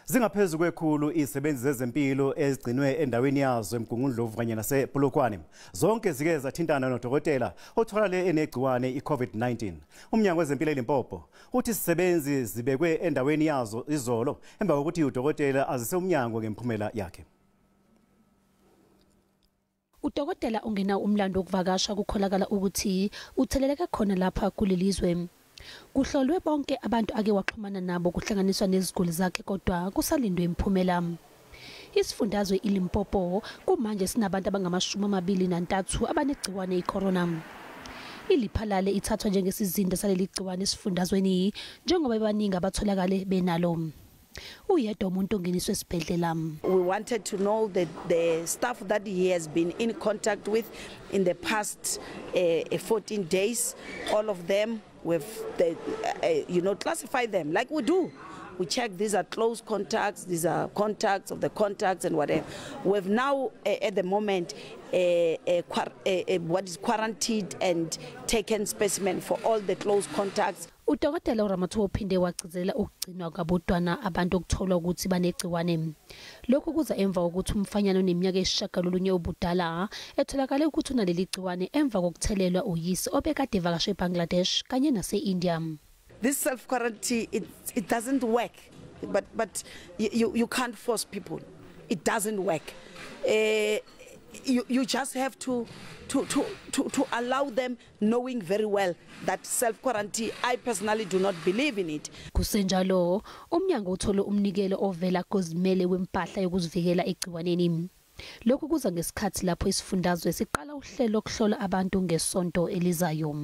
Zingaphezu kwekhulu izisebenzi zezempilo ezigcinywe endaweni yazo eMgungundlovu kanye nasePolokwane. Zonke zike zathintana nodokotela otholakale enegciwane iCOVID-19. Umnyango wezempilo eLimpopo uthi izisebenzi zibekwe endaweni yazo izolo emva kokuthi udokotela azise Umnyango ngemiphumela yakhe. Udokotela ungena umlando wokuvakasha kukholakala ukuthi utheleleke khona lapha kulelizwe. Kuhlolwe bonke abantu ake waxhumana nabo kuhlanganiswa neziguli zakhe kodwa kusalindwe imiphumela. Isifundazwe eLimpopo kumanje sinabantu abangama-23 abanegciwane icorona. Iliphalale ithathwa njengesizinda saleli gciwane esifundazweni njengoba bebaningi abatholakale benalo. Uyedwa umuntu ongeniswe esibhedlela. We wanted to know that the staff that he has been in contact with in the past 14 days, all of them, we've classified them like we do. We check these are close contacts, these are contacts of the contacts and whatever. We've now at the moment what is quarantined and taken specimen for all the close contacts. Udokotela uRamathu uphinde wagcizelela ukugcinwa kwabodwana abantu okutholwa ukuthi banegciwane. Lokhu kuza emva kokuthi umfanyana oneminyaka eyisishagalolunye obudala etholakale ukuthi unaleli gciwane emva kokuthelelwa uyise obekade evakashe eBangladesh kanye nase-India. This self-quarantine, it doesn't work, but you can't force people. It doesn't work. You just have to allow them, knowing very well that self-quarantine, I personally do not believe in it. Kusenjalo, Umnyango uthole umnikelo ovela kozimele wempahla yokuzivikela egciwaneni. Lokhu kuza ngesikhathi lapho isifundazwe siqala uhlelo lokuhlola abantu ngesonto elizayo.